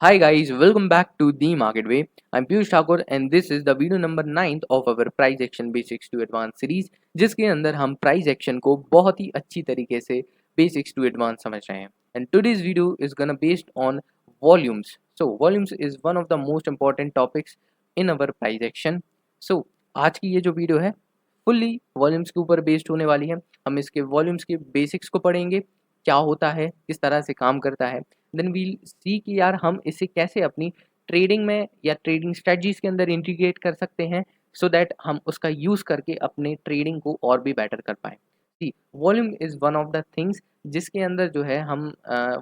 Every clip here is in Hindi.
Hi guys, welcome back to The Market Way. I'm Piyush Thakur and this is the video number 9 of our price action basics to advanced series जिसके अंदर हम price action को बहुत ही अच्छी तरीके से basics to advanced समझ रहे हैं. And today's video is gonna based on volumes. So volumes is one of the most important topics in our price action. So आज की ये जो वीडियो है फुल्ली वॉल्यूम्स के ऊपर बेस्ड होने वाली है. हम इसके वॉल्यूम्स के बेसिक्स को पढ़ेंगे, क्या होता है, किस तरह से काम करता है. देन वील सी कि यार हम इसे कैसे अपनी ट्रेडिंग में या ट्रेडिंग स्ट्रेटजीज के अंदर इंटीग्रेट कर सकते हैं सो दैट हम उसका यूज़ करके अपने ट्रेडिंग को और भी बेटर कर पाएँ. See volume is one of the things जिसके अंदर जो है हम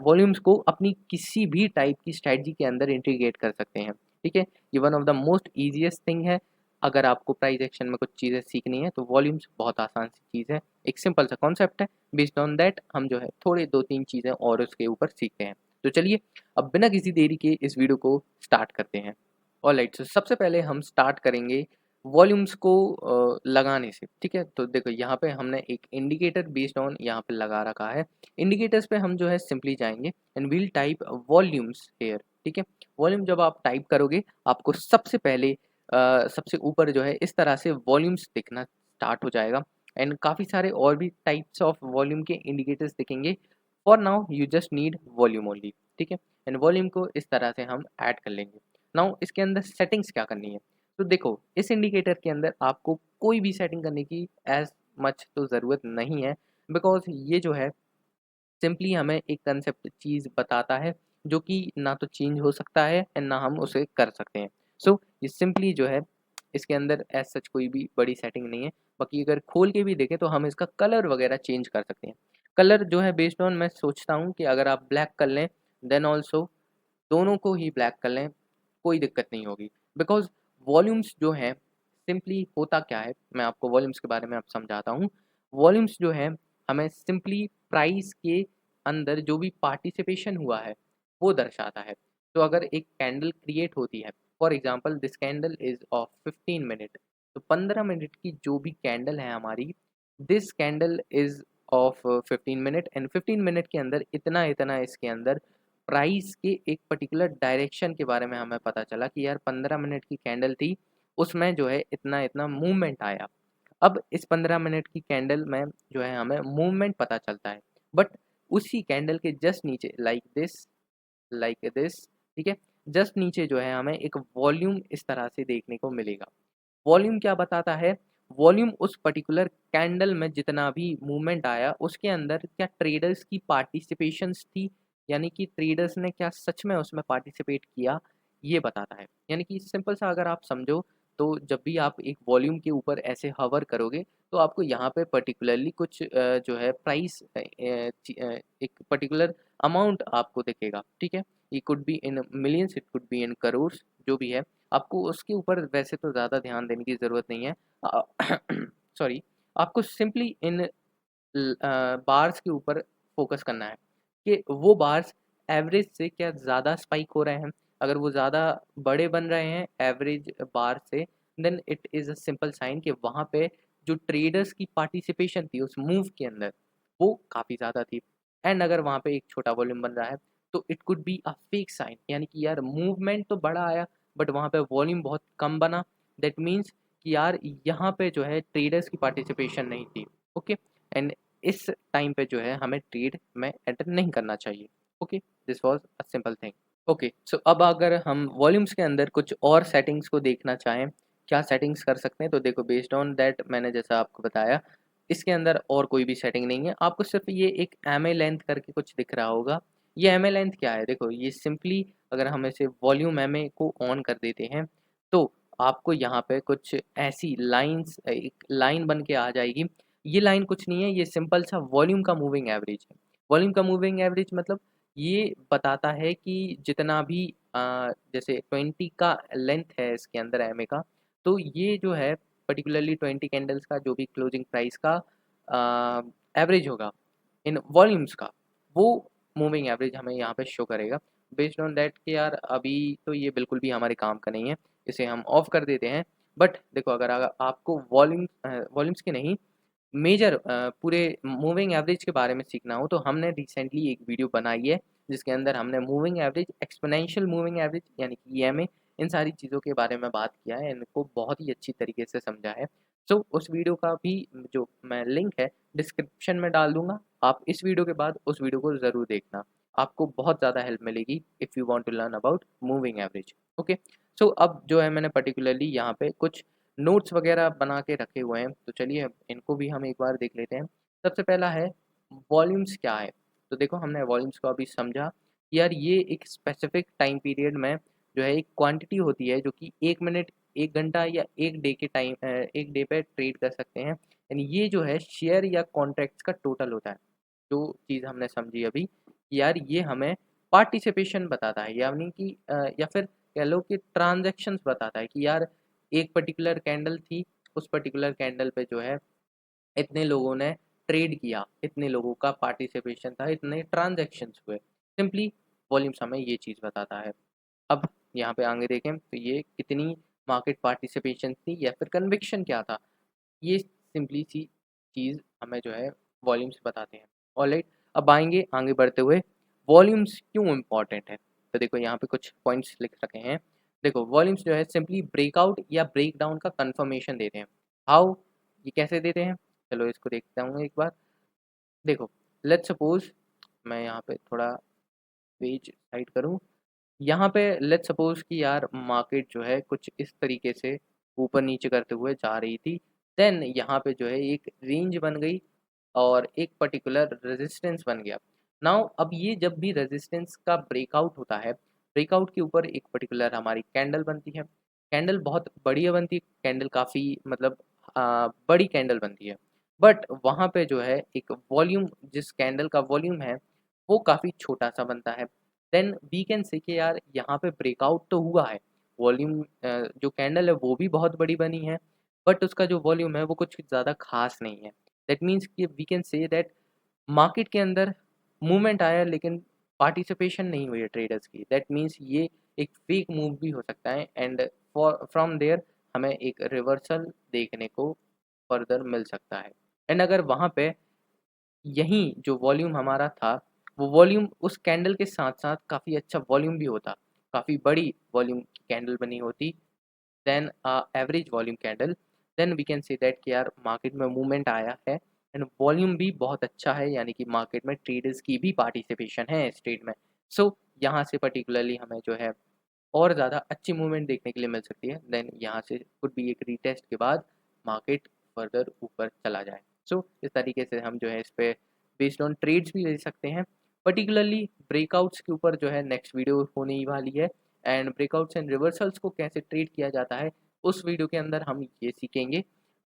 वॉल्यूम्स को अपनी किसी भी टाइप की स्ट्रेटजी के अंदर इंटीग्रेट कर सकते हैं. ठीक है, ये one of the most easiest thing है. अगर आपको प्राइस एक्शन में कुछ चीज़ें सीखनी है तो वॉल्यूम्स बहुत आसान सी चीज़ है. एक सिंपल सा कॉन्सेप्ट है. बेस्ड ऑन दैट हम जो है थोड़े 2-3 चीज़ें और उसके ऊपर सीखते हैं. तो चलिए अब बिना किसी देरी के इस वीडियो को स्टार्ट करते हैं. ऑलराइट, सो सबसे पहले हम स्टार्ट करेंगे वॉल्यूम्स को लगाने से. ठीक है, तो देखो यहाँ पे हमने एक इंडिकेटर बेस्ड ऑन यहाँ पे लगा रखा है. इंडिकेटर्स पे हम जो है सिंपली जाएंगे and will type volumes here. ठीक है, वॉल्यूम जब आप टाइप करोगे आपको सबसे पहले सबसे ऊपर जो है इस तरह से वॉल्यूम्स दिखना स्टार्ट हो जाएगा एंड काफ़ी सारे और भी टाइप्स ऑफ वॉल्यूम के इंडिकेटर्स दिखेंगे. For now you just need volume only. ठीक है, एंड वॉल्यूम को इस तरह से हम ऐड कर लेंगे. नाउ इसके अंदर सेटिंग्स क्या करनी है. तो देखो इस इंडिकेटर के अंदर आपको कोई भी सेटिंग करने की एज मच तो ज़रूरत नहीं है, बिकॉज ये जो है सिंपली हमें एक कंसेप्ट चीज़ बताता है जो कि ना तो चेंज हो सकता है एंड ना हम उसे कर सकते हैं. सो ये सिंपली जो है इसके अंदर एज सच कोई भी बड़ी सेटिंग नहीं है. बाकी अगर खोल के भी देखें तो हम इसका कलर वगैरह चेंज कर सकते हैं. कलर जो है बेस्ड ऑन मैं सोचता हूँ कि अगर आप ब्लैक कर लें देन ऑल्सो दोनों को ही ब्लैक कर लें कोई दिक्कत नहीं होगी. बिकॉज वॉल्यूम्स जो हैं सिंपली होता क्या है, मैं आपको वॉल्यूम्स के बारे में अब समझाता हूँ. वॉल्यूम्स जो है हमें सिंपली प्राइस के अंदर जो भी पार्टिसिपेशन हुआ है वो दर्शाता है. तो अगर एक कैंडल क्रिएट होती है, for example this candle is of 15 minute, तो 15 मिनट की जो भी कैंडल है हमारी, this candle is of 15 minute and 15 minute के अंदर इतना इतना इसके अंदर प्राइस के एक पर्टिकुलर डायरेक्शन के बारे में हमें पता चला कि यार 15 मिनट की कैंडल थी, उसमें जो है इतना इतना मूवमेंट आया. अब इस 15 मिनट की कैंडल में जो है हमें मूवमेंट पता चलता है, बट उसी कैंडल के जस्ट नीचे लाइक दिस, ठीक है, जस्ट नीचे जो है हमें एक वॉल्यूम इस तरह से देखने को मिलेगा. वॉल्यूम क्या बताता है, वॉल्यूम उस पर्टिकुलर कैंडल में जितना भी मूवमेंट आया उसके अंदर क्या ट्रेडर्स की पार्टिसिपेशंस थी, यानी कि ट्रेडर्स ने क्या सच में उसमें पार्टिसिपेट किया, ये बताता है. यानी कि सिंपल सा अगर आप समझो तो जब भी आप एक वॉल्यूम के ऊपर ऐसे हवर करोगे तो आपको यहाँ पे पर्टिकुलरली कुछ जो है प्राइस एक पर्टिकुलर अमाउंट आपको दिखेगा. ठीक है, ये could be in millions, it could be in crores, जो भी है आपको उसके ऊपर वैसे तो ज़्यादा ध्यान देने की ज़रूरत नहीं है. सॉरी, आपको सिंपली इन बार्स के ऊपर फोकस करना है कि वो बार्स एवरेज से क्या ज़्यादा स्पाइक हो रहे हैं. अगर वो ज़्यादा बड़े बन रहे हैं एवरेज बार से, then it is a simple sign कि वहाँ पे जो ट्रेडर्स की पार्टिसिपेशन थी उस मूव के अंदर वो काफ़ी ज़्यादा थी. एंड अगर वहाँ पे एक छोटा वॉल्यूम बन रहा है तो it could be a fake sign, यानी कि यार मूवमेंट तो बड़ा आया बट वहाँ पे वॉल्यूम बहुत कम बना. दैट मीन्स कि यार यहाँ पे जो है ट्रेडर्स की पार्टिसिपेशन नहीं थी. ओके, एंड इस टाइम पे जो है हमें ट्रेड में एंटर नहीं करना चाहिए. Okay, this was a simple thing. Okay, so अब अगर हम वॉल्यूम्स के अंदर कुछ और सेटिंग्स को देखना चाहें, क्या सेटिंग्स कर सकते हैं, तो देखो बेस्ड ऑन दैट मैंने जैसा आपको बताया इसके अंदर और कोई भी सेटिंग नहीं है. आपको सिर्फ ये एक एम ए लेंथ करके कुछ दिख रहा होगा. ये एम ए लेंथ क्या है, देखो ये सिंपली अगर हम इसे वॉल्यूम एम ए को ऑन कर देते हैं तो आपको यहाँ पे कुछ ऐसी लाइंस, एक लाइन बन के आ जाएगी. ये लाइन कुछ नहीं है, ये सिंपल सा वॉल्यूम का मूविंग एवरेज है. वॉल्यूम का मूविंग एवरेज मतलब ये बताता है कि जितना भी जैसे 20 का लेंथ है इसके अंदर एमए का, तो ये जो है पर्टिकुलरली 20 कैंडल्स का जो भी क्लोजिंग प्राइस का एवरेज होगा इन वॉल्यूम्स का, वो मूविंग एवरेज हमें यहाँ पे शो करेगा. बेस्ड ऑन दैट कि यार अभी तो ये बिल्कुल भी हमारे काम का नहीं है, इसे हम ऑफ कर देते हैं. बट देखो अगर आपको वॉल्यूम्स के नहीं मेजर पूरे मूविंग एवरेज के बारे में सीखना हो तो हमने रिसेंटली एक वीडियो बनाई है जिसके अंदर हमने moving average, exponential moving average यानी कि ईएमए, इन सारी चीज़ों के बारे में बात किया है, इनको बहुत ही अच्छी तरीके से समझा है। सो उस वीडियो का भी जो मैं लिंक है डिस्क्रिप्शन में डाल दूँगा। आप इस वीडियो के बाद उस वीडियो को ज़रूर देखना। आपको बहुत ज़्यादा हेल्प मिलेगी if you want to learn about moving average. Okay, so अब जो है मैंने पर्टिकुलरली यहाँ पे कुछ नोट्स वगैरह बना के रखे हुए हैं, तो चलिए इनको भी हम एक बार देख लेते हैं। सबसे पहला है वॉल्यूम्स क्या है। तो देखो हमने वॉल्यूम्स को अभी समझा कि यार ये एक स्पेसिफिक टाइम पीरियड में जो है एक क्वांटिटी होती है जो कि 1 मिनट, 1 घंटा या 1 डे के टाइम 1 डे पे ट्रेड कर सकते हैं। यानी ये जो है शेयर या कॉन्ट्रैक्ट्स का टोटल होता है। जो चीज़ हमने समझी अभी कि यार ये हमें पार्टिसिपेशन बताता है, यानी कि या फिर कह लो कि ट्रांजैक्शंस बताता है कि यार एक पर्टिकुलर कैंडल थी, उस पर्टिकुलर कैंडल पे जो है इतने लोगों ने ट्रेड किया, इतने लोगों का पार्टिसिपेशन था, इतने ट्रांजैक्शंस हुए। सिंपली वॉल्यूम्स हमें ये चीज़ बताता है। अब यहाँ पे आगे देखें तो ये कितनी मार्केट पार्टिसिपेशन थी या फिर कन्विक्शन क्या था, ये सिंपली सी चीज़ हमें जो है वॉल्यूम्स बताते हैं। ऑलराइट, अब आएँगे आगे बढ़ते हुए वॉल्यूम्स क्यों इम्पोर्टेंट है? तो देखो यहाँ पे कुछ पॉइंट्स लिख रखे हैं। देखो वॉल्यूम्स जो है सिंपली ब्रेकआउट या ब्रेकडाउन का कन्फर्मेशन देते हैं। हाउ? ये कैसे देते हैं? चलो इसको देखता हूँ एक बार। देखो लेट्स सपोज़ मैं यहाँ पे थोड़ा पेज साइड करूँ। यहाँ पे लेट्स सपोज़ कि यार मार्केट जो है कुछ इस तरीके से ऊपर-नीचे करते हुए जा रही थी। देन यहाँ पे जो है एक रेंज बन गई और एक पर्टिकुलर रेजिस्टेंस बन गया। नाउ अब ये जब भी रेजिस्टेंस का ब्रेकआउट होता है, ब्रेकआउट के ऊपर एक पर्टिकुलर हमारी कैंडल बनती है। कैंडल बहुत बढ़िया बनती है, कैंडल काफ़ी मतलब बड़ी कैंडल बनती है। बट वहाँ पे जो है एक वॉल्यूम, जिस कैंडल का वॉल्यूम है, वो काफ़ी छोटा-सा बनता है। देन वी कैन से कि यार यहाँ पे ब्रेकआउट तो हुआ है, वॉल्यूम जो कैंडल है वो भी बहुत बड़ी बनी है, बट उसका जो वॉल्यूम है वो कुछ ज़्यादा खास नहीं है। दैट मीन्स कि we can say that market के अंदर मूवमेंट आया लेकिन पार्टिसिपेशन नहीं हुई है ट्रेडर्स की। दैट मीन्स ये एक फेक मूव भी हो सकता है एंड फॉर फ्रॉम देयर हमें एक रिवर्सल देखने को फर्दर मिल सकता है। एंड अगर वहाँ पे यहीं जो वॉल्यूम हमारा था, वो वॉल्यूम उस कैंडल के साथ-साथ काफ़ी अच्छा वॉल्यूम भी होता, काफ़ी बड़ी वॉल्यूम की कैंडल बनी होती, then average volume candle, then we can say that कि यार मार्केट में मूवमेंट आया है एंड वॉल्यूम भी बहुत अच्छा है, यानी कि मार्केट में ट्रेडर्स की भी पार्टिसिपेशन है इस ट्रेड में। सो यहाँ से पर्टिकुलरली हमें जो है और ज़्यादा अच्छी मूवमेंट देखने के लिए मिल सकती है। देन यहाँ से कुड बी एक रीटेस्ट के बाद मार्केट फर्दर ऊपर चला जाए। सो इस तरीके से हम जो है इस पे बेस्ड ऑन ट्रेड्स भी ले सकते हैं। पर्टिकुलरली ब्रेकआउट्स के ऊपर जो है नेक्स्ट वीडियो होने ही वाली है एंड ब्रेकआउट्स एंड रिवर्सल्स को कैसे ट्रेड किया जाता है उस वीडियो के अंदर हम ये सीखेंगे।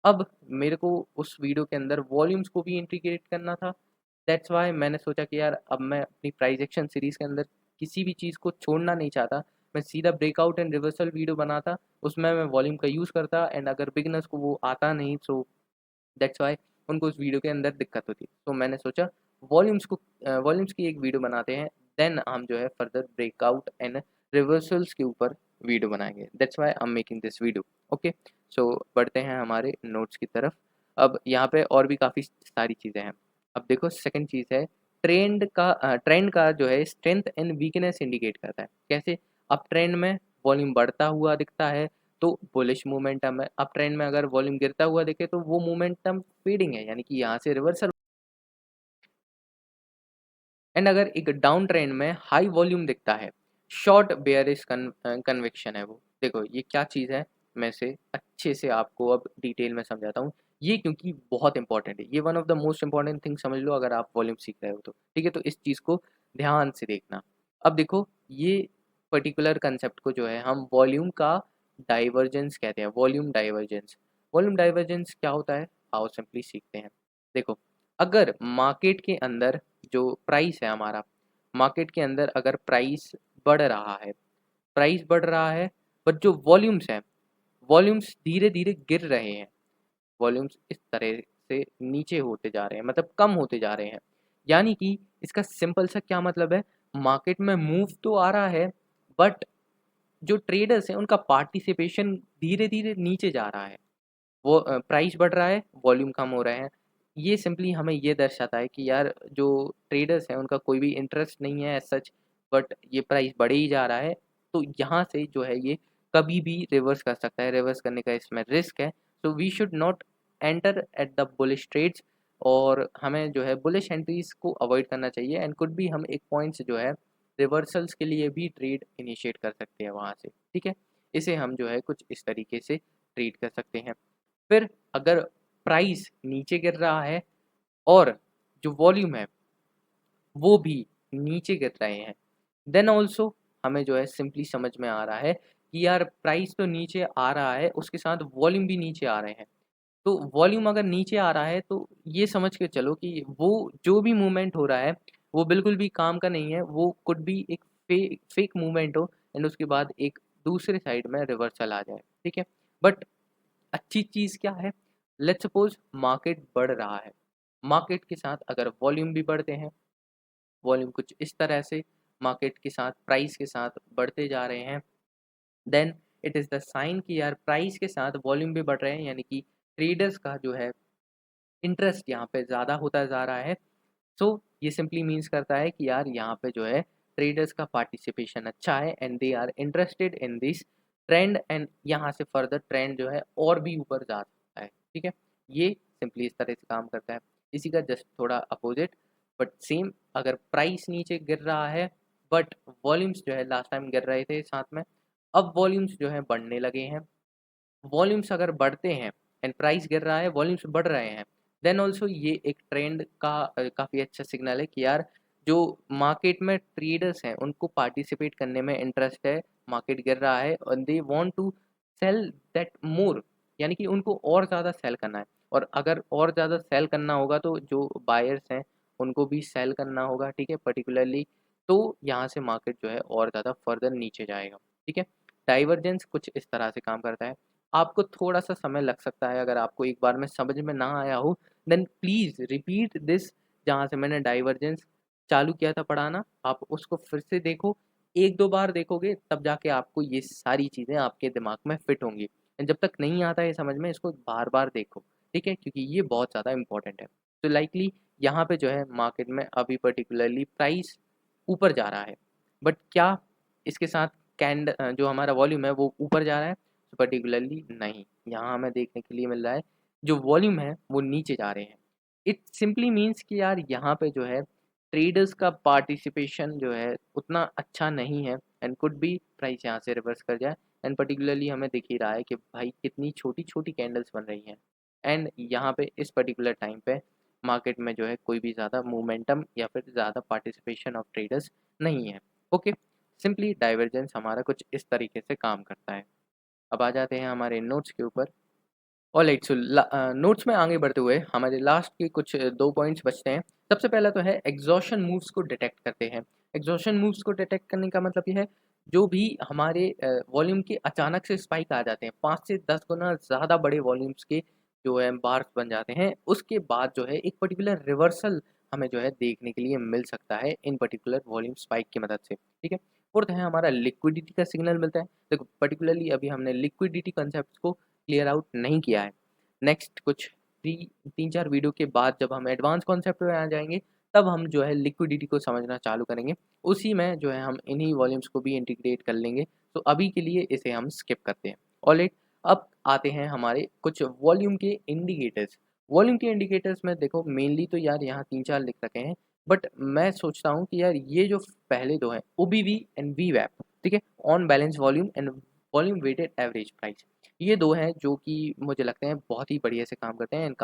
अब मेरे को उस वीडियो के अंदर वॉल्यूम्स को भी इंटीग्रेट करना था। दैट्स व्हाई मैंने सोचा कि यार अब मैं अपनी प्राइस एक्शन सीरीज़ के अंदर किसी भी चीज़ को छोड़ना नहीं चाहता। मैं सीधा ब्रेकआउट एंड रिवर्सल वीडियो बनाता, उसमें मैं वॉल्यूम का यूज़ करता एंड अगर बिगिनर्स को वो आता नहीं सो दैट्स व्हाई उनको उस वीडियो के अंदर दिक्कत होती। तो मैंने सोचा वॉल्यूम्स की एक वीडियो बनाते हैं, देन हम जो है फर्दर ब्रेकआउट एंड रिवर्सल्स के ऊपर वीडियो बनाएँगे। That's why I am making this video. Okay, so बढ़ते हैं हमारे नोट्स की तरफ। अब यहाँ पे और भी काफ़ी सारी चीज़ें हैं। अब देखो सेकंड चीज़ है ट्रेंड का जो है स्ट्रेंथ एंड वीकनेस इंडिकेट करता है। कैसे? अब ट्रेंड में वॉल्यूम बढ़ता हुआ दिखता है तो बुलिश मोमेंटम है। अप ट्रेंड में अगर वॉल्यूम गिरता हुआ दिखे तो वो मोमेंटम फेडिंग है, यानी कि यहाँ से रिवर्सल। एंड अगर एक डाउन ट्रेंड में हाई वॉल्यूम दिखता है, शॉर्ट बेयरिश कन्विक्शन है वो। देखो ये क्या चीज़ है, मैं इसे अच्छे से आपको अब डिटेल में समझाता हूँ। ये क्योंकि बहुत इंपॉर्टेंट है, ये one of the most important thing समझ लो अगर आप वॉल्यूम सीख रहे हो तो। ठीक है, तो इस चीज़ को ध्यान से देखना। अब देखो ये पर्टिकुलर कंसेप्ट को जो है हम वॉल्यूम का डाइवर्जेंस कहते हैं। वॉल्यूम डाइवर्जेंस क्या होता है, आओ सिंपली सीखते हैं। देखो अगर मार्केट के अंदर जो प्राइस है हमारा, मार्केट के अंदर अगर प्राइस बढ़ रहा है बट जो वॉल्यूम्स हैं, वॉल्यूम्स धीरे धीरे गिर रहे हैं, वॉल्यूम्स इस तरह से नीचे होते जा रहे हैं, मतलब कम होते जा रहे हैं। यानी कि इसका सिंपल सा क्या मतलब है, मार्केट में मूव तो आ रहा है बट जो ट्रेडर्स हैं उनका पार्टिसिपेशन धीरे धीरे नीचे जा रहा है। वो प्राइस बढ़ रहा है, वॉल्यूम कम हो रहे हैं। ये सिंपली हमें ये दर्शाता है कि यार जो ट्रेडर्स हैं उनका कोई भी इंटरेस्ट नहीं है एज सच, बट ये प्राइस बढ़े ही जा रहा है। तो यहाँ से जो है ये कभी भी रिवर्स कर सकता है, रिवर्स करने का इसमें रिस्क है। So we should not enter at the bullish trades, और हमें जो है बुलिश एंट्रीज को अवॉइड करना चाहिए। एंड कुड भी हम एक पॉइंट से जो है रिवर्सल्स के लिए भी ट्रेड इनिशिएट कर सकते हैं वहाँ से, ठीक है। इसे हम जो है कुछ इस तरीके से ट्रीट कर सकते हैं। फिर अगर प्राइस नीचे गिर रहा है और जो वॉल्यूम है वो भी नीचे गिर रहे हैं, देन ऑल्सो हमें जो है सिंपली समझ में आ रहा है कि यार प्राइस तो नीचे आ रहा है, उसके साथ वॉल्यूम भी नीचे आ रहे हैं। तो वॉल्यूम अगर नीचे आ रहा है तो ये समझ के चलो कि वो जो भी मूवमेंट हो रहा है वो बिल्कुल भी काम का नहीं है, वो कुड भी एक फेक मूवमेंट हो एंड उसके बाद एक दूसरे साइड में रिवर्सल आ जाए, ठीक है। बट अच्छी चीज़ क्या है, लेट्स सपोज मार्केट बढ़ रहा है, मार्केट के साथ अगर वॉल्यूम भी बढ़ते हैं, वॉल्यूम कुछ इस तरह से मार्केट के साथ प्राइस के साथ बढ़ते जा रहे हैं, then it is the sign कि यार प्राइस के साथ वॉल्यूम भी बढ़ रहे हैं, यानी कि ट्रेडर्स का जो है इंटरेस्ट यहाँ पे ज़्यादा होता जा रहा है। सो ये सिंपली मीन्स करता है कि यार यहाँ पे जो है ट्रेडर्स का पार्टिसिपेशन अच्छा है and they are interested in this trend, and यहाँ से फर्दर ट्रेंड जो है और भी ऊपर जा सकता है, ठीक है। ये सिंपली इस तरह से काम करता है। इसी का जस्ट थोड़ा अपोजिट बट सेम, अगर प्राइस नीचे गिर रहा है बट वॉल्यूम्स जो है लास्ट टाइम गिर रहे थे साथ में, अब वॉल्यूम्स जो है बढ़ने लगे हैं। वॉल्यूम्स अगर बढ़ते हैं एंड प्राइस गिर रहा है, वॉल्यूम्स बढ़ रहे हैं, देन ऑल्सो ये एक ट्रेंड का काफ़ी अच्छा सिग्नल है कि यार जो मार्केट में ट्रेडर्स हैं उनको पार्टिसिपेट करने में इंटरेस्ट है, मार्केट गिर रहा है और they want to sell that more, यानी कि उनको और ज़्यादा सेल करना है। और अगर और ज़्यादा सेल करना होगा तो जो बायर्स हैं उनको भी सेल करना होगा, ठीक है, पर्टिकुलरली। तो यहाँ से मार्केट जो है और ज़्यादा फर्दर नीचे जाएगा, ठीक है। डाइवर्जेंस कुछ इस तरह से काम करता है। आपको थोड़ा-सा समय लग सकता है, अगर आपको एक बार में समझ में ना आया हो, देन प्लीज़ रिपीट दिस। जहाँ से मैंने डाइवर्जेंस चालू किया था पढ़ाना, आप उसको फिर से देखो। 1-2 बार देखोगे तब जाके आपको ये सारी चीज़ें आपके दिमाग में फिट होंगी। एंड जब तक नहीं आता है समझ में, इसको बार-बार देखो, ठीक है? क्योंकि ये बहुत ज़्यादा इम्पोर्टेंट है। तो लाइकली यहाँ पे जो है मार्केट में अभी पर्टिकुलरली प्राइस ऊपर जा रहा है। बट क्या इसके साथ जो हमारा वॉल्यूम है वो ऊपर जा रहा है? पर्टिकुलरली नहीं, यहाँ हमें देखने के लिए मिल रहा है जो वॉल्यूम है वो नीचे जा रहे हैं। इट सिंपली मीन्स कि यार यहाँ पे जो है ट्रेडर्स का पार्टिसिपेशन जो है उतना अच्छा नहीं है एंड कुड बी प्राइस यहाँ से रिवर्स कर जाए। एंड पर्टिकुलरली हमें दिख ही रहा है कि भाई कितनी छोटी छोटी कैंडल्स बन रही हैं एंड यहाँ पे इस पर्टिकुलर टाइम पे मार्केट में जो है कोई भी ज़्यादा मोमेंटम या फिर ज़्यादा पार्टिसिपेशन ऑफ ट्रेडर्स नहीं है। ओके, सिंपली डाइवर्जेंस हमारा कुछ इस तरीके से काम करता है। अब आ जाते हैं हमारे नोट्स के ऊपर। ऑलराइट, सो नोट्स में आगे बढ़ते हुए हमारे लास्ट के कुछ 2 पॉइंट्स बचते हैं। सबसे पहला तो है एग्ज़ॉशन मूव्स को डिटेक्ट करते हैं। एग्ज़ॉशन मूव्स को डिटेक्ट करने का मतलब ये है, जो भी हमारे वॉल्यूम के अचानक से स्पाइक आ जाते हैं, 5 से 10 गुना ज़्यादा बड़े वॉल्यूम्स के जो है बार्स बन जाते हैं, उसके बाद जो है एक पर्टिकुलर रिवर्सल हमें जो है देखने के लिए मिल सकता है इन पर्टिकुलर वॉल्यूम स्पाइक की मदद से, ठीक है। फोर्थ है हमारा लिक्विडिटी का सिग्नल मिलता है। देखो पर्टिकुलरली अभी हमने लिक्विडिटी कॉन्सेप्ट को क्लियर आउट नहीं किया है। नेक्स्ट कुछ 3-4 वीडियो के बाद जब हम एडवांस कॉन्सेप्ट में आ जाएँगे, तब हम जो है लिक्विडिटी को समझना चालू करेंगे। उसी में जो है हम इन्हीं वॉल्यूम्स को भी इंटीग्रेट कर लेंगे। तो अभी के लिए इसे हम स्किप करते हैं। ऑलराइट, अब आते हैं हमारे कुछ वॉल्यूम के इंडिकेटर्स। वॉल्यूम के इंडिकेटर्स में देखो मेनली तो यार यहाँ 3-4 लिख रखे हैं, बट मैं सोचता हूँ कि यार ये जो पहले 2 हैं ओबीवी एंड वीवैप, ठीक है? On balance volume and volume weighted average price. ये 2 हैं जो कि मुझे लगते हैं बहुत ही बढ़िया से काम करते हैं एंड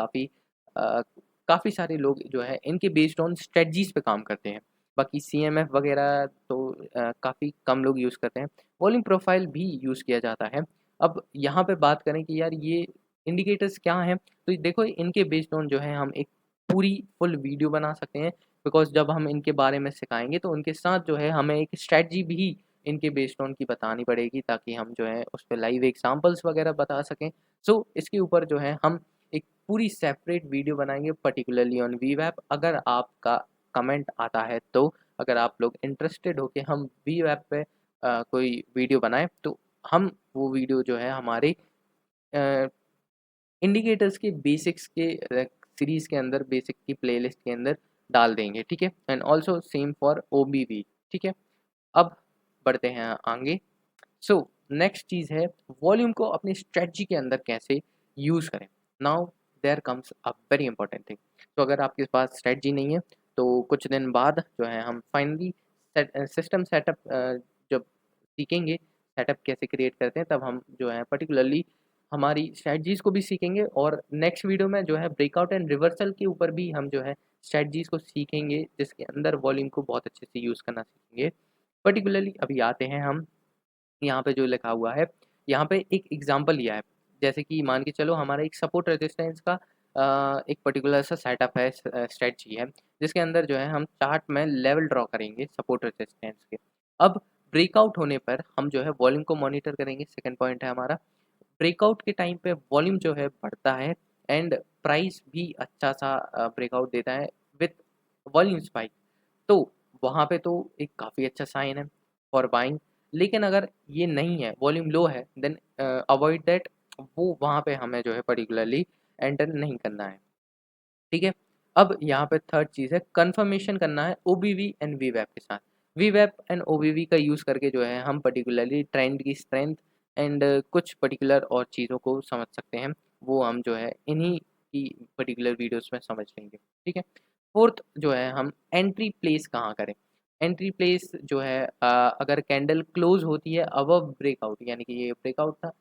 काफ़ी सारे लोग जो है इनके बेस्ड ऑन स्ट्रेटजीज़ पे काम करते हैं। बाकी सीएमएफ वगैरह तो काफ़ी कम लोग यूज़ करते हैं। वॉल्यूम प्रोफाइल भी यूज़ किया जाता है। अब यहाँ पे बात करें कि यार ये इंडिकेटर्स क्या हैं, तो देखो इनके बेस्ड ऑन जो है हम एक पूरी फुल वीडियो बना सकते हैं, बिकॉज़ जब हम इनके बारे में सिखाएँगे तो उनके साथ जो है हमें एक स्ट्रैटेजी भी इनके बेस्ड ऑन की बतानी पड़ेगी, ताकि हम जो है उस पे लाइव एग्ज़ाम्पल्स वगैरह बता सकें। सो इसके ऊपर जो है हम एक पूरी सेपरेट वीडियो बनाएँगे पर्टिकुलरली ऑन वीवैप। अगर आपका कमेंट आता है तो, अगर आप लोग इंटरेस्टेड हो कि हम वीवैप पे कोई वीडियो बनाएँ, तो हम वो वीडियो जो है हमारे अ, इंडिकेटर्स के बेसिक्स के सीरीज़ के अंदर बेसिक की प्लेलिस्ट के अंदर डाल देंगे, ठीक है। And also same for OBV, ठीक है। अब बढ़ते हैं आगे। सो नेक्स्ट चीज़ है वॉल्यूम को अपनी स्ट्रेटजी के अंदर कैसे यूज़ करें। Now there comes a very important thing. तो अगर आपके पास स्ट्रेटजी नहीं है तो कुछ दिन बाद जो है हम फाइनली सिस्टम सेटअप जब सीखेंगे, सेटअप कैसे क्रिएट करते हैं, तब हम जो है पर्टिकुलरली हमारी स्ट्रेटजीज़ को भी सीखेंगे। और नेक्स्ट वीडियो में जो है ब्रेकआउट एंड रिवर्सल के ऊपर भी हम जो है स्ट्रेटजीज़ को सीखेंगे, जिसके अंदर वॉल्यूम को बहुत अच्छे से यूज़ करना सीखेंगे। पर्टिकुलरली अभी आते हैं हम यहाँ पे जो लिखा हुआ है, यहाँ पे एक एग्जांपल लिया है। जैसे कि मान के चलो हमारा एक सपोर्ट रेजिस्टेंस का एक पर्टिकुलर सा सेटअप है, स्ट्रेटजी है, जिसके अंदर जो है हम चार्ट में लेवल ड्रॉ करेंगे सपोर्ट रेजिस्टेंस के। अब ब्रेकआउट होने पर हम जो है वॉल्यूम को मॉनिटर करेंगे, सेकंड पॉइंट है हमारा। ब्रेकआउट के टाइम पे वॉल्यूम जो है बढ़ता है एंड प्राइस भी अच्छा सा ब्रेकआउट देता है विथ वॉल्यूम स्पाइक। तो वहाँ पे तो एक काफ़ी अच्छा साइन है फॉर बाइंग। लेकिन अगर ये नहीं है, वॉल्यूम लो है, देन अवॉइड दैट, वो वहाँ पे हमें जो है पर्टिकुलरली एंटर नहीं करना है, ठीक है। अब यहाँ पे थर्ड चीज़ है कंफर्मेशन करना है ओबीवी एंड वीवैप के साथ। वीवैप एंड ओबीवी का यूज़ करके जो है हम पर्टिकुलरली ट्रेंड की स्ट्रेंथ एंड कुछ पर्टिकुलर और चीज़ों को समझ सकते हैं। वो हम जो है इन्हीं की पर्टिकुलर वीडियोस में समझ लेंगे, ठीक है। फोर्थ जो है हम एंट्री प्लेस कहाँ करें। एंट्री प्लेस जो है अगर कैंडल क्लोज होती है अबव ब्रेकआउट, यानी कि ये ब्रेकआउट था,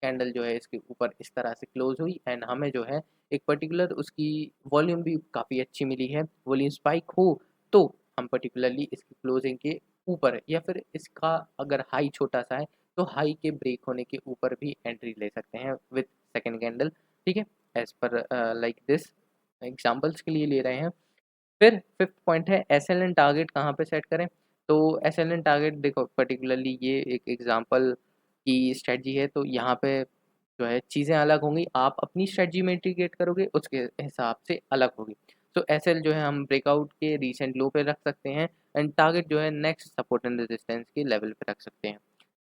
कैंडल जो है इसके ऊपर इस तरह से क्लोज हुई एंड हमें जो है एक पर्टिकुलर उसकी वॉल्यूम भी काफ़ी अच्छी मिली है, वॉल्यूम स्पाइक हो, तो हम पर्टिकुलरली इसकी क्लोजिंग के ऊपर या फिर इसका अगर हाई छोटा सा है तो हाई के ब्रेक होने के ऊपर भी एंट्री ले सकते हैं विथ सेकेंड कैंडल, ठीक है। As per like this examples के लिए ले रहे हैं। फिर फिफ्थ पॉइंट है एसएलएन टारगेट कहाँ पे सेट करें। तो एसएलएन टारगेट देखो पर्टिकुलरली ये एक एग्जांपल की स्ट्रेटजी है, तो यहाँ पे जो है चीज़ें अलग होंगी, आप अपनी स्ट्रेटजी में इंटीग्रेट करोगे उसके हिसाब से अलग होगी। तो एसएल जो है हम ब्रेकआउट के रीसेंट लो पे रख सकते हैं एंड टारगेट जो है नेक्स्ट सपोर्ट एंड रेजिस्टेंस के लेवल पे रख सकते हैं।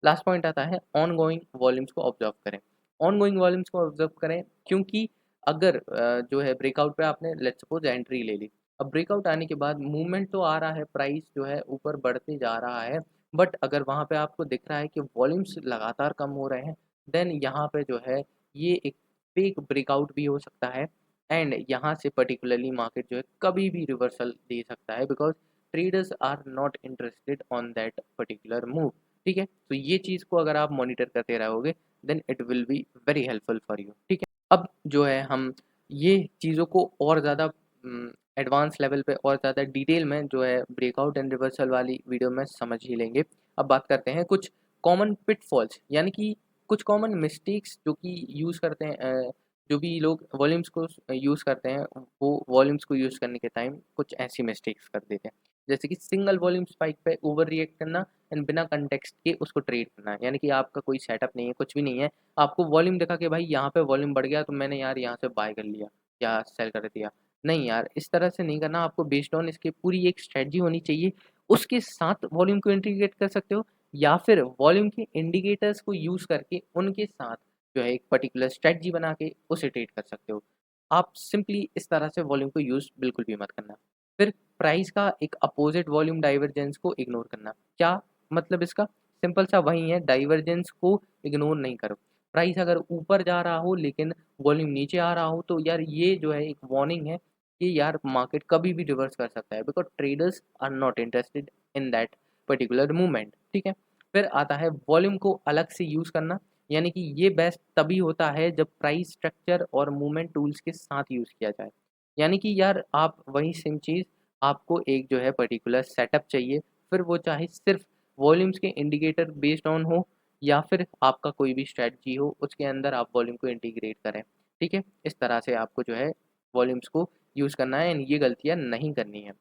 लास्ट पॉइंट आता है ऑन गोइंग वॉल्यूम्स को ऑब्जर्व करें। ऑन गोइंग वॉल्यूम्स को ऑब्जर्व करें क्योंकि अगर जो है ब्रेकआउट पे आपने लेट्स सपोज एंट्री ले ली, अब ब्रेकआउट आने के बाद मूवमेंट तो आ रहा है, प्राइस जो है ऊपर बढ़ते जा रहा है, बट अगर वहाँ पे आपको दिख रहा है कि वॉल्यूम्स लगातार कम हो रहे हैं, देन यहाँ पे जो है ये एक फेक ब्रेकआउट भी हो सकता है एंड यहाँ से पर्टिकुलरली मार्केट जो है कभी भी रिवर्सल दे सकता है, because traders are not interested on that particular move, ठीक है। तो ये चीज़ को अगर आप मॉनिटर करते रहोगे then it will be very helpful for you, ठीक है। अब जो है हम ये चीज़ों को और ज़्यादा एडवांस लेवल पे और ज़्यादा डिटेल में जो है ब्रेकआउट एंड रिवर्सल वाली वीडियो में समझ ही लेंगे। अब बात करते हैं कुछ कॉमन पिटफॉल्स, यानी कि कुछ कॉमन मिस्टेक्स जो कि यूज़ करते हैं, जो भी लोग वॉल्यूम्स को यूज़ करते हैं, वो वॉल्यूम्स को यूज़ करने के टाइम कुछ ऐसी मिस्टेक्स कर देते हैं। जैसे कि सिंगल वॉल्यूम स्पाइक पे ओवर रिएक्ट करना एंड बिना कंटेक्स्ट के उसको ट्रेड करना, यानी कि आपका कोई सेटअप नहीं है, कुछ भी नहीं है, आपको वॉल्यूम दिखा कि भाई यहाँ पे वॉल्यूम बढ़ गया तो मैंने यार यहाँ से बाय कर लिया या सेल कर दिया। नहीं यार, इस तरह से नहीं करना, आपको बेस्ड ऑन इसकी पूरी एक स्ट्रेटजी होनी चाहिए, उसके साथ वॉल्यूम को इंटीग्रेट कर सकते हो या फिर वॉल्यूम के इंडिकेटर्स को यूज़ करके उनके साथ जो है एक पर्टिकुलर स्ट्रेटजी बना के उसे ट्रेड कर सकते हो। आप सिंपली इस तरह से वॉल्यूम को यूज़ बिल्कुल भी मत करना। फिर प्राइस का एक अपोजिट वॉल्यूम डाइवर्जेंस को इग्नोर करना। क्या मतलब इसका? सिंपल सा वही है, डाइवर्जेंस को इग्नोर नहीं करो। प्राइस अगर ऊपर जा रहा हो लेकिन वॉल्यूम नीचे आ रहा हो तो यार ये जो है एक वार्निंग है कि यार मार्केट कभी भी रिवर्स कर सकता है, because traders are not interested in that particular movement, ठीक है। फिर आता है वॉल्यूम को अलग से यूज़ करना, यानी कि ये बेस्ट तभी होता है जब प्राइस स्ट्रक्चर और मूवमेंट टूल्स के साथ यूज़ किया जाए। यानी कि यार आप वही सेम चीज़, आपको एक जो है पर्टिकुलर सेटअप चाहिए, फिर वो चाहे सिर्फ वॉल्यूम्स के इंडिकेटर बेस्ड ऑन हो या फिर आपका कोई भी स्ट्रेटजी हो उसके अंदर आप वॉल्यूम को इंटीग्रेट करें, ठीक है। इस तरह से आपको जो है वॉल्यूम्स को यूज़ करना है एंड ये गलतियाँ नहीं करनी है।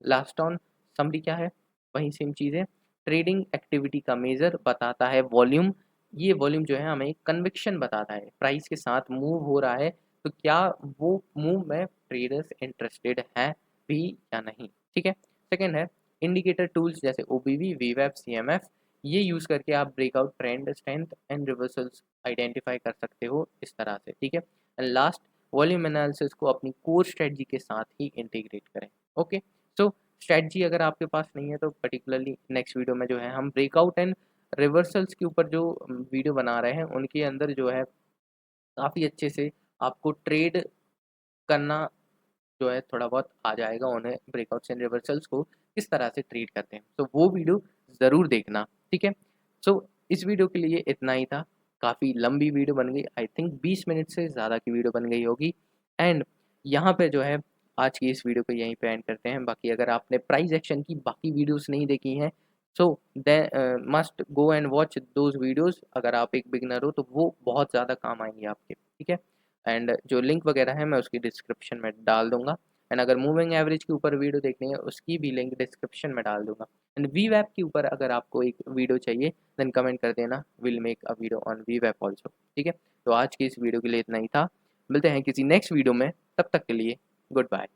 लास्ट ऑन समरी क्या है, वही सेम चीज़ है। ट्रेडिंग एक्टिविटी का मेजर बताता है वॉल्यूम, ये वॉल्यूम जो है हमें कन्विक्शन बताता है प्राइस के साथ मूव हो रहा है तो क्या वो मूव में ट्रेडर्स इंटरेस्टेड हैं भी या नहीं, ठीक है। सेकेंड है इंडिकेटर टूल्स जैसे ओबीवी, वीवैप, सीएमएफ, ये यूज़ करके आप breakout trend, strength and reversals identify कर सकते हो इस तरह से, ठीक है। एंड लास्ट वॉल्यूम एनालिसिस को अपनी कोर स्ट्रेटजी के साथ ही इंटीग्रेट करें। ओके, सो स्ट्रेटजी अगर आपके पास नहीं है तो पर्टिकुलरली नेक्स्ट वीडियो में जो है हम ब्रेकआउट एंड रिवर्सल्स के ऊपर जो वीडियो बना रहे हैं उनके अंदर जो है काफ़ी अच्छे से आपको ट्रेड करना जो है थोड़ा बहुत आ जाएगा, उन्हें ब्रेकआउट्स एंड रिवर्सल्स को किस तरह से ट्रीट करते हैं, तो वो वीडियो ज़रूर देखना, ठीक है। सो इस वीडियो के लिए इतना ही था। काफ़ी लंबी वीडियो बन गई, आई थिंक 20 मिनट से ज़्यादा की वीडियो बन गई होगी। एंड यहाँ पे जो है आज की इस वीडियो को यहीं पे एंड करते हैं। बाकी अगर आपने प्राइस एक्शन की बाकी वीडियोस नहीं देखी हैं सो must go and watch those videos. अगर आप एक बिगनर हो तो वो बहुत ज़्यादा काम आएंगे आपके, ठीक है। एंड जो लिंक वगैरह है मैं उसकी डिस्क्रिप्शन में डाल दूंगा। एंड अगर मूविंग एवरेज के ऊपर वीडियो देखनी है उसकी भी लिंक डिस्क्रिप्शन में डाल दूंगा। एंड वी वैप के ऊपर अगर आपको एक वीडियो चाहिए देन कमेंट कर देना, will make a video on वी वैप ऑल्सो, ठीक है। तो आज की इस वीडियो के लिए इतना ही था, मिलते हैं किसी नेक्स्ट वीडियो में, तब तक के लिए गुड बाय।